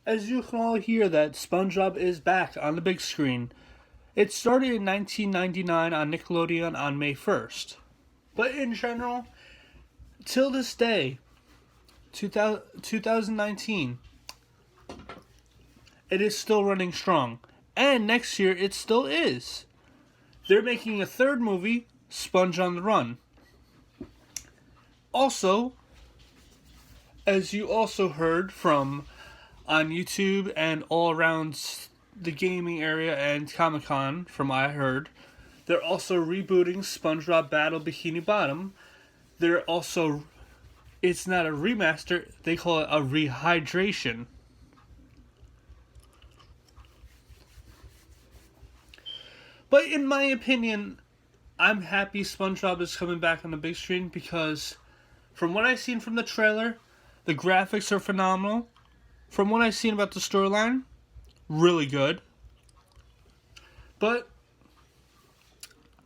As you can all hear, that SpongeBob is back on the big screen. It started in 1999 on Nickelodeon on May 1st. But in general, till this day, 2019, it is still running strong. And next year, it still is. They're making a third movie, Sponge on the Run. Also, as you also heard from on YouTube and all around the gaming area and Comic Con, from what I heard, they're also rebooting SpongeBob Battle Bikini Bottom. They're also, it's not a remaster, they call it a rehydration. But in my opinion, I'm happy SpongeBob is coming back on the big screen because from what I've seen from the trailer, the graphics are phenomenal. From what I've seen about the storyline, really good. But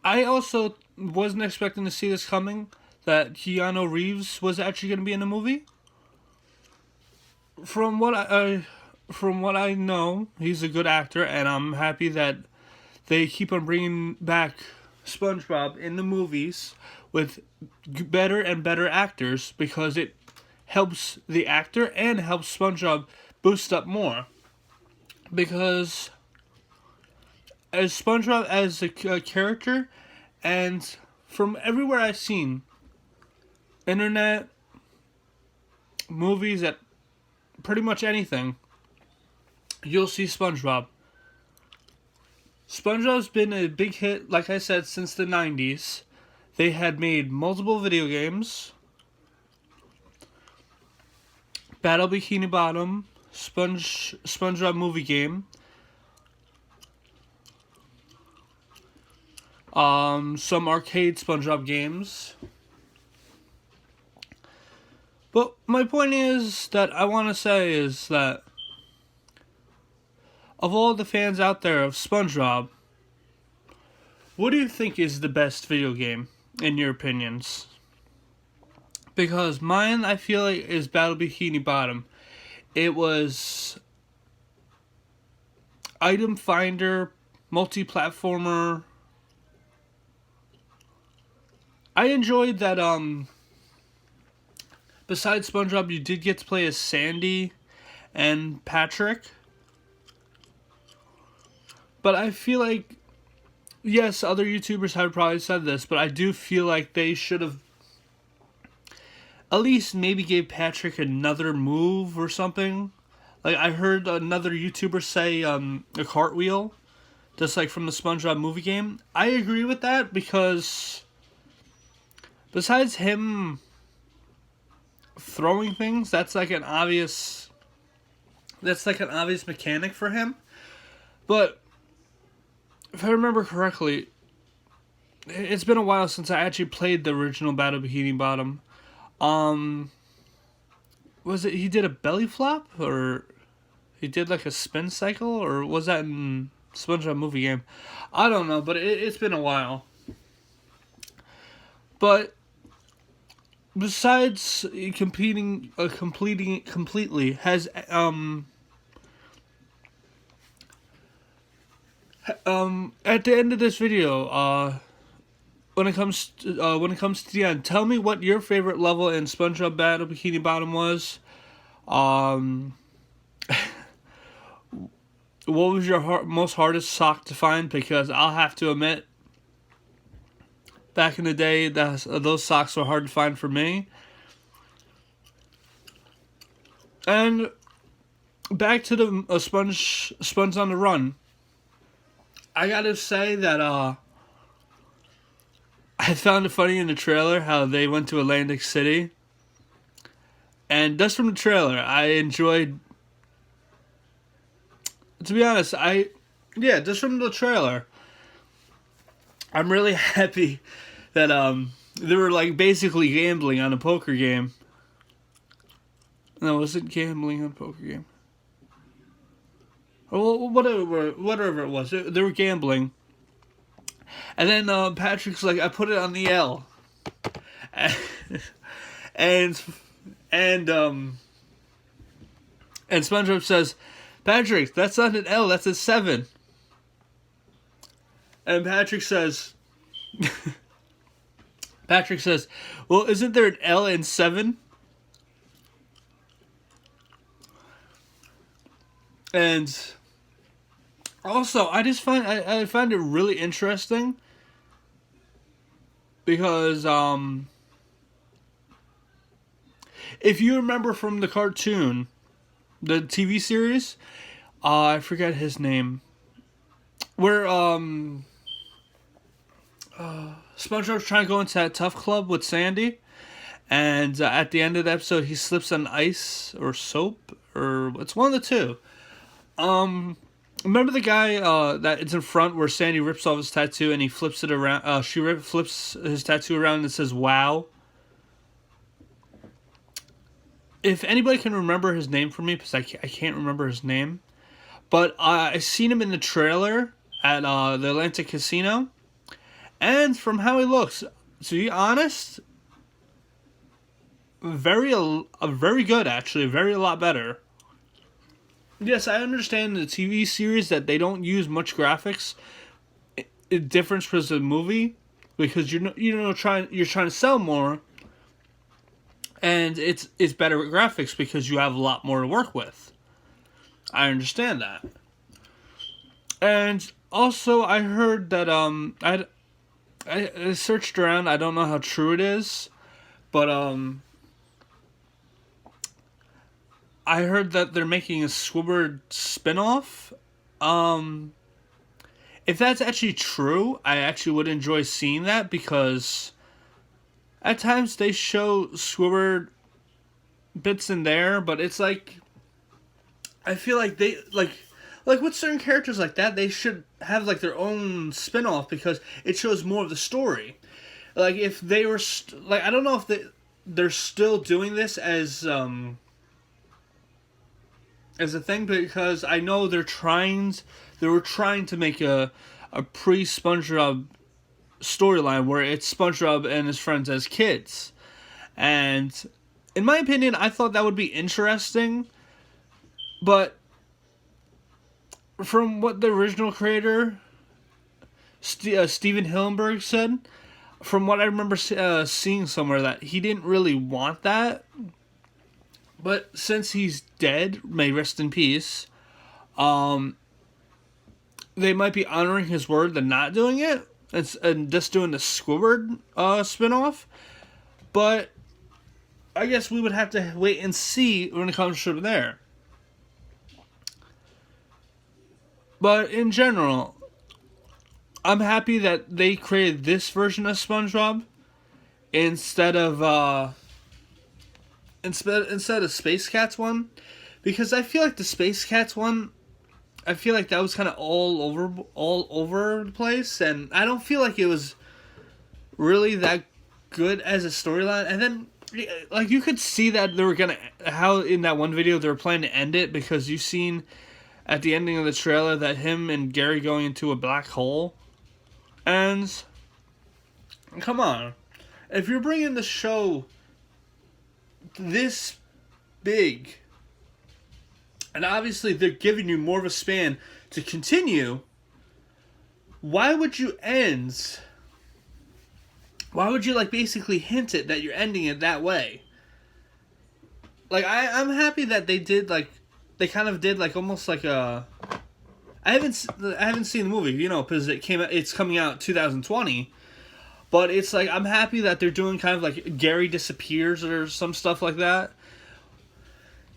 I also wasn't expecting to see this coming, that Keanu Reeves was actually going to be in the movie. From what I know, he's a good actor, and I'm happy that they keep on bringing back SpongeBob in the movies with better and better actors because it helps the actor and helps SpongeBob boost up more. Because as SpongeBob as a character, and from everywhere I've seen, internet, movies, at pretty much anything, you'll see SpongeBob. SpongeBob's been a big hit, like I said, since the 90s. They had made multiple video games. Battle Bikini Bottom, SpongeBob movie game. Some arcade SpongeBob games. But my point is that I want to say is that of all the fans out there of SpongeBob, what do you think is the best video game, in your opinions? Because mine, I feel like, is Battle Bikini Bottom. It was item finder, multi-platformer. I enjoyed that, besides SpongeBob, you did get to play as Sandy and Patrick. But I feel like, yes, other YouTubers have probably said this, but I do feel like they should have at least maybe gave Patrick another move or something. Like, I heard another YouTuber say a cartwheel, just like from the SpongeBob movie game. I agree with that because besides him throwing things, that's like an obvious mechanic for him. But if I remember correctly, it's been a while since I actually played the original Battle Bikini Bottom. Was it he did a belly flop, or he did like a spin cycle, or was that in SpongeBob movie game? I don't know, but it's been a while. But besides completing it completely, has at the end of this video, when it comes to the end, tell me what your favorite level in SpongeBob Battle Bikini Bottom was. What was your most hardest sock to find? Because I'll have to admit, back in the day, those socks were hard to find for me. And back to the Sponge on the Run. I gotta say that I found it funny in the trailer how they went to Atlantic City. And just from the trailer, I enjoyed. To be honest, just from the trailer, I'm really happy that they were like basically gambling on a poker game. No, was it gambling on a poker game? Or whatever it was, they were gambling. And then Patrick's like, I put it on the L. and And SpongeBob says, Patrick, that's not an L, that's a 7. And Patrick says, well, isn't there an L in 7? And also, I find it really interesting because if you remember from the cartoon, the TV series, I forget his name, where SpongeBob's trying to go into that tough club with Sandy, and at the end of the episode, he slips on ice or soap, or it's one of the two. Remember the guy that is in front where Sandy rips off his tattoo and he flips it around? Flips his tattoo around and it says "Wow." If anybody can remember his name for me, because I can't remember his name, but I seen him in the trailer at the Atlantic Casino, and from how he looks, to be honest, very good actually, a lot better. Yes, I understand the TV series that they don't use much graphics. It difference was the movie because you're trying to sell more, and it's better with graphics because you have a lot more to work with. I understand that, and also I heard that I searched around. I don't know how true it is, but I heard that they're making a Squidward spinoff. If that's actually true, I actually would enjoy seeing that because at times they show Squidward bits in there, but it's like I feel like they like with certain characters like that, they should have like their own spinoff because it shows more of the story. Like if they were I don't know if they're still doing this as a thing because I know they were trying to make a pre-SpongeBob storyline where it's SpongeBob and his friends as kids. And in my opinion, I thought that would be interesting, but from what the original creator Steven Hillenburg said, from what I remember seeing somewhere, that he didn't really want that. But since he's dead, may rest in peace, they might be honoring his word and not doing it, and just doing the Squidward spinoff. But I guess we would have to wait and see when it comes to there. But in general, I'm happy that they created this version of SpongeBob instead of Space Cats one, because I feel like the Space Cats one, I feel like that was kind of all over the place, and I don't feel like it was really that good as a storyline. And then, like, you could see that they were how in that one video they were planning to end it, because you've seen at the ending of the trailer that him and Gary going into a black hole, and come on, if you're bringing the show this big, and obviously they're giving you more of a span to continue, why would you like basically hint it that you're ending it that way? Like I'm happy that they did they kind of did almost like a I haven't seen the movie, because it's coming out 2020. But it's like, I'm happy that they're doing kind of like Gary disappears or some stuff like that.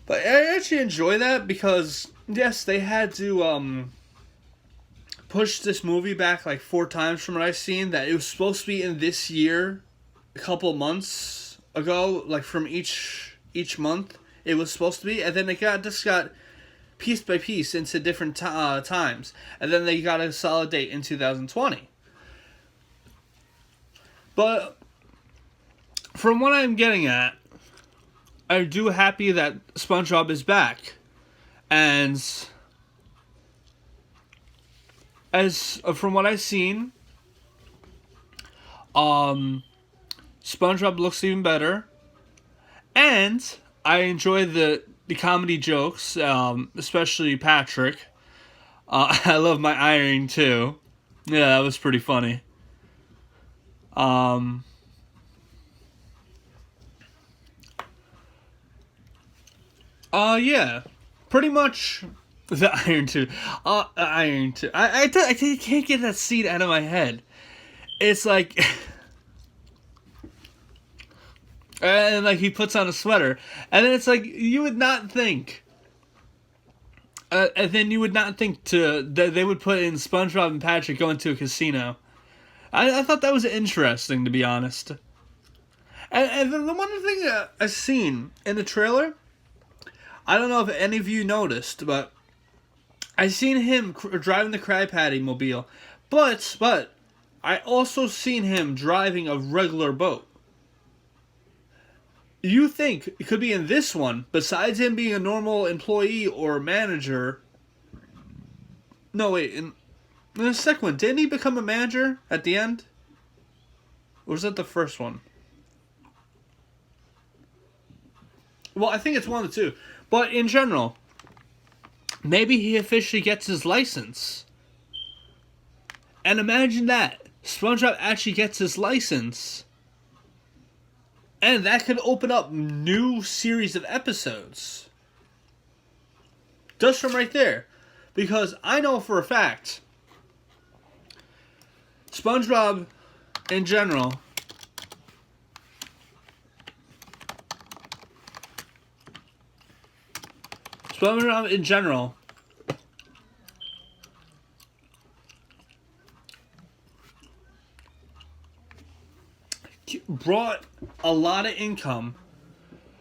But I actually enjoy that because, yes, they had to push this movie back like 4 times from what I've seen. That it was supposed to be in this year, a couple months ago, like from each month it was supposed to be. And then it just got piece by piece into different times. And then they got a solid date in 2020. But from what I'm getting at, I do happy that SpongeBob is back. And as from what I've seen, SpongeBob looks even better. And I enjoy the the comedy jokes, especially Patrick. I love my ironing too. Yeah, that was pretty funny. Um, yeah, pretty much the Iron Two. Iron Two. I can't get that scene out of my head. It's like, and like he puts on a sweater, and then it's like you would not think. And then you would not think that they would put in SpongeBob and Patrick going to a casino. I thought that was interesting, to be honest. And then the one thing that I've seen in the trailer, I don't know if any of you noticed, but I seen him driving the Krabby Patty mobile, but I also seen him driving a regular boat. You think it could be in this one, besides him being a normal employee or manager? No, wait, in the second one, didn't he become a manager at the end? Or was that the first one? Well, I think it's one of the two. But in general, maybe he officially gets his license. And imagine that. SpongeBob actually gets his license. And that could open up new series of episodes. Just from right there. Because I know for a fact, SpongeBob in general brought a lot of income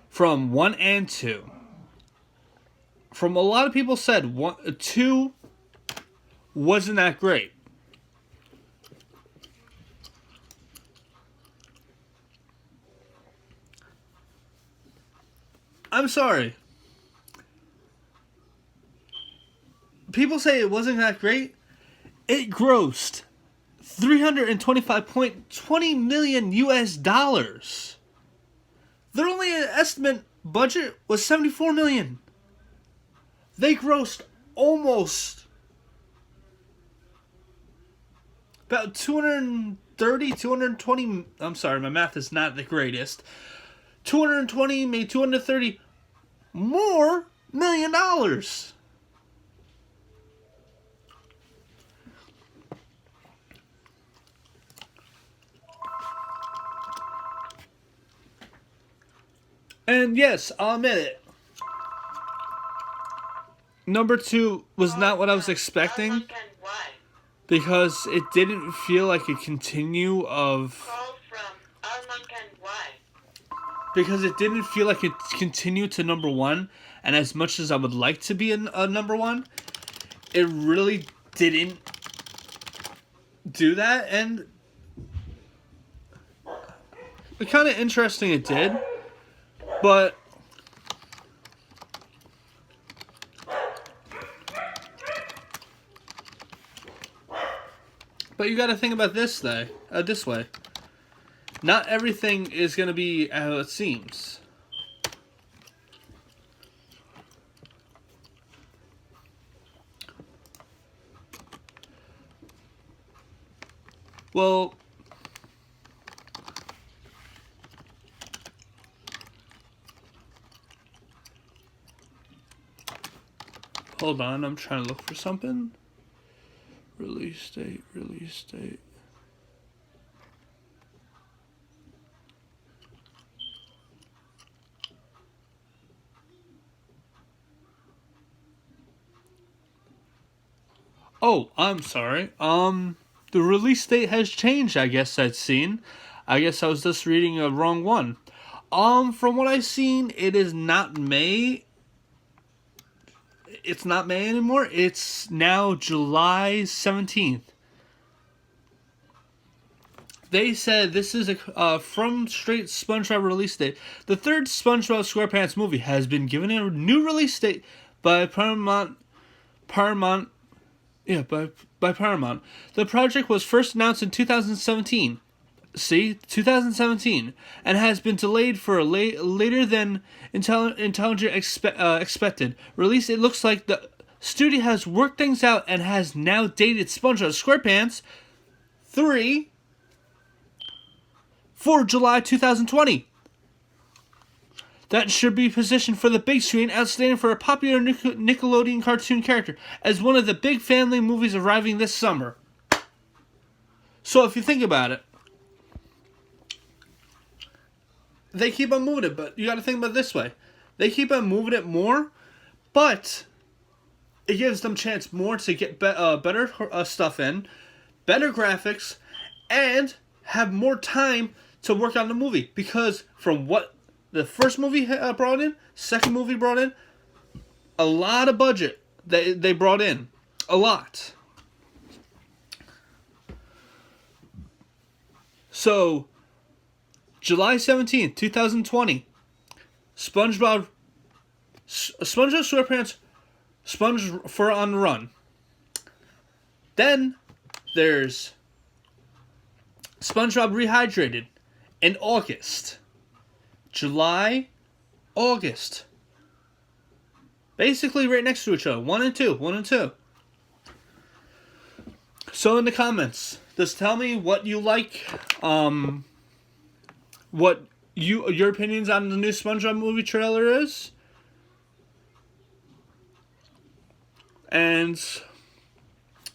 from 1 and 2. From a lot of people said 2 wasn't that great. I'm sorry. People say it wasn't that great. It grossed $325.20 million US dollars. Their only estimate budget was $74 million. They grossed almost about 220. I'm sorry, my math is not the greatest. 220, maybe 230 more million dollars. And yes, I'll admit it. Number 2 was not what I was expecting. Because it didn't feel like a continue of... Because it didn't feel like it continued to number 1. And as much as I would like to be a number 1, it really didn't do that. And it's kind of interesting it did. But you got to think about this way. Not everything is going to be how it seems. Well, hold on, I'm trying to look for something. Release date. Oh, I'm sorry. The release date has changed, I guess I'd seen. I guess I was just reading a wrong one. From what I've seen, it is not May. It's not May anymore. It's now July 17th. They said this is a from straight SpongeBob release date. The third SpongeBob SquarePants movie has been given a new release date by Paramount. Yeah, by Paramount. The project was first announced in 2017. See, 2017, and has been delayed for a later than expected release. It looks like the studio has worked things out and has now dated SpongeBob SquarePants 3 for July 2020. That should be positioned for the big screen, outstanding for a popular Nickelodeon cartoon character, as one of the big family movies arriving this summer. So if you think about it, they keep on moving it, but you got to think about it this way. They keep on moving it more, but it gives them chance more to get better stuff in, better graphics, and have more time to work on the movie. Because from what the first movie brought in, second movie brought in, a lot of budget they brought in. A lot. So, July 17th, 2020, SpongeBob SquarePants, Sponge for on the Run. Then, there's SpongeBob Rehydrated in August. July, August. Basically right next to each other. 1 and 2. 1 and 2. So in the comments, just tell me what you like. What your opinions on the new SpongeBob movie trailer is. And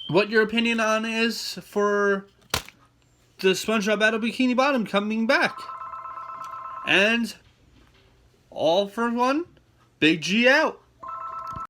what your opinion on is for the SpongeBob Battle Bikini Bottom coming back. And all for one, Big G out.